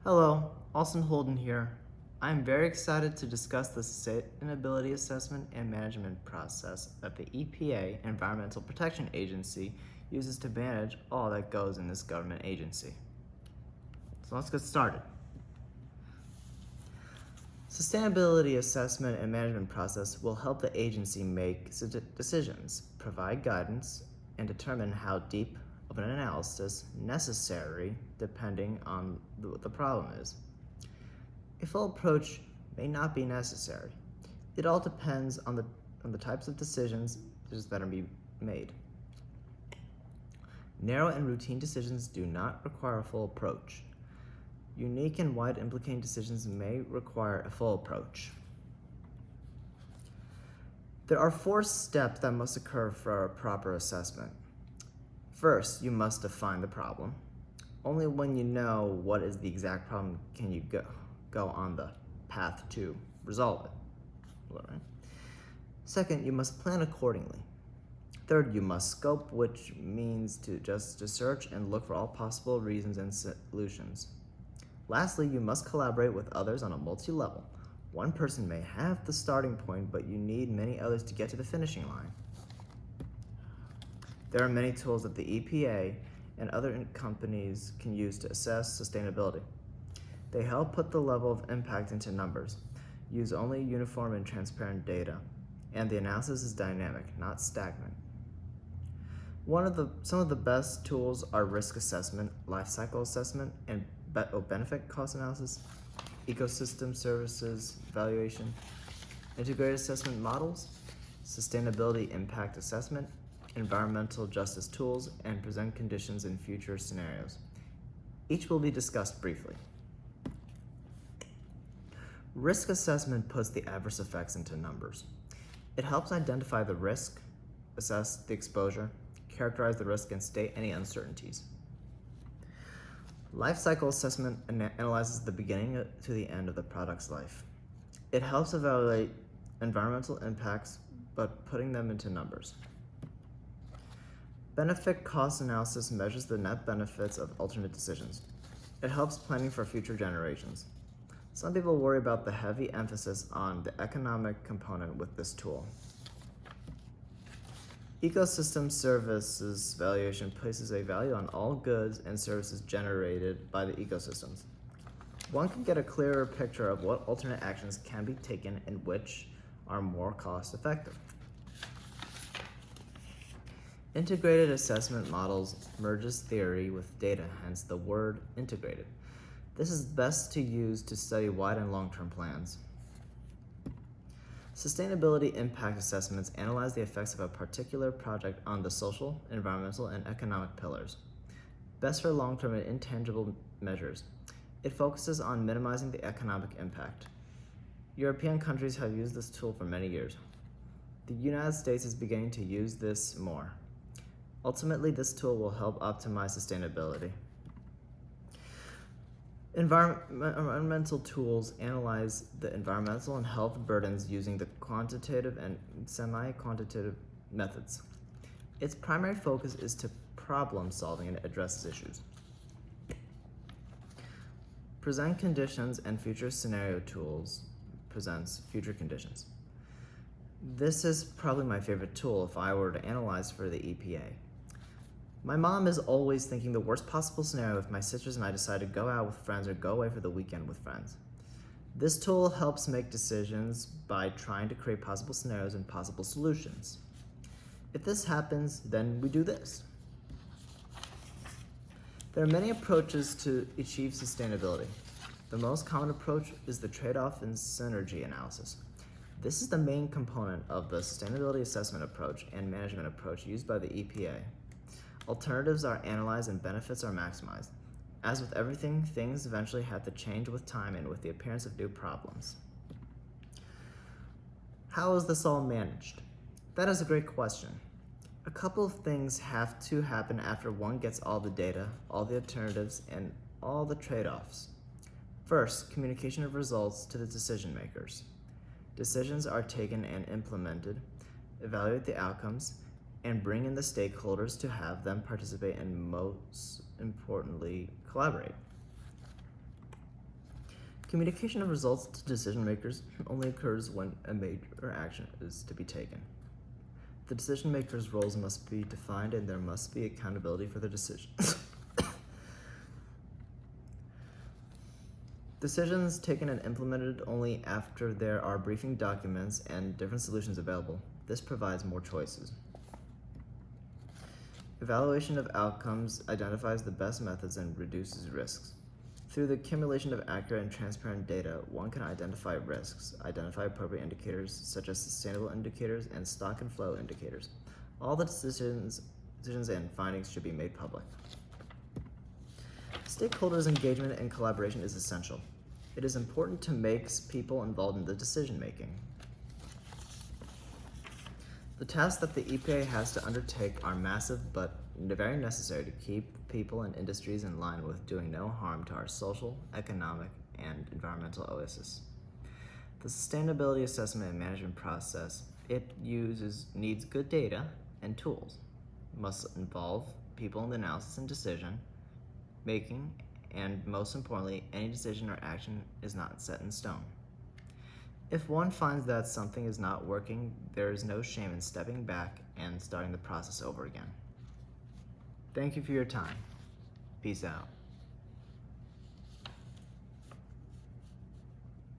Hello, Austin Holden here. I am very excited to discuss the sustainability assessment and management process that the EPA, Environmental Protection Agency, uses to manage all that goes in this government agency. So let's get started. Sustainability assessment and management process will help the agency make decisions, provide guidance, and determine how deep of an analysis necessary depending on what the problem is. A full approach may not be necessary. It all depends on the types of decisions that are being made. Narrow and routine decisions do not require a full approach. Unique and wide implicating decisions may require a full approach. There are 4 steps that must occur for a proper assessment. First, you must define the problem. Only when you know what is the exact problem can you go on the path to resolve it. Right? Second, you must plan accordingly. Third, you must scope, which means to search and look for all possible reasons and solutions. Lastly, you must collaborate with others on a multi-level. One person may have the starting point, but you need many others to get to the finishing line. There are many tools that the EPA and other companies can use to assess sustainability. They help put the level of impact into numbers, use only uniform and transparent data, and the analysis is dynamic, not stagnant. Some of the best tools are risk assessment, life cycle assessment, and benefit cost analysis, ecosystem services valuation, integrated assessment models, sustainability impact assessment, environmental justice tools, and present conditions in future scenarios. Each will be discussed briefly. Risk assessment puts the adverse effects into numbers. It helps identify the risk, assess the exposure, characterize the risk, and state any uncertainties. Life cycle assessment analyzes the beginning to the end of the product's life. It helps evaluate environmental impacts, but putting them into numbers. Benefit cost analysis measures the net benefits of alternate decisions. It helps planning for future generations. Some people worry about the heavy emphasis on the economic component with this tool. Ecosystem services valuation places a value on all goods and services generated by the ecosystems. One can get a clearer picture of what alternate actions can be taken and which are more cost effective. Integrated assessment models merges theory with data, hence the word integrated. This is best to use to study wide and long-term plans. Sustainability impact assessments analyze the effects of a particular project on the social, environmental, and economic pillars. Best for long-term and intangible measures. It focuses on minimizing the economic impact. European countries have used this tool for many years. The United States is beginning to use this more. Ultimately, this tool will help optimize sustainability. Environmental tools analyze the environmental and health burdens using the quantitative and semi-quantitative methods. Its primary focus is to problem solving and addresses issues. Present conditions and future scenario tools presents future conditions. This is probably my favorite tool if I were to analyze for the EPA. My mom is always thinking the worst possible scenario if my sisters and I decide to go out with friends or go away for the weekend with friends. This tool helps make decisions by trying to create possible scenarios and possible solutions. If this happens, then we do this. There are many approaches to achieve sustainability. The most common approach is the trade-off and synergy analysis. This is the main component of the sustainability assessment approach and management approach used by the EPA. Alternatives are analyzed and benefits are maximized. As with everything, things eventually have to change with time and with the appearance of new problems. How is this all managed? That is a great question. A couple of things have to happen after one gets all the data, all the alternatives, and all the trade-offs. First, communication of results to the decision makers. Decisions are taken and implemented, evaluate the outcomes, and bring in the stakeholders to have them participate and most importantly, collaborate. Communication of results to decision makers only occurs when a major action is to be taken. The decision makers' roles must be defined and there must be accountability for their decisions. Decisions taken and implemented only after there are briefing documents and different solutions available. This provides more choices. Evaluation of outcomes identifies the best methods and reduces risks. Through the accumulation of accurate and transparent data, one can identify risks, identify appropriate indicators such as sustainable indicators and stock and flow indicators. All the decisions and findings should be made public. Stakeholders' engagement and collaboration is essential. It is important to make people involved in the decision making. The tasks that the EPA has to undertake are massive but very necessary to keep people and industries in line with doing no harm to our social, economic, and environmental oasis. The sustainability assessment and management process needs good data and tools, must involve people in the analysis and decision making, and most importantly, any decision or action is not set in stone. If one finds that something is not working, there is no shame in stepping back and starting the process over again. Thank you for your time. Peace out.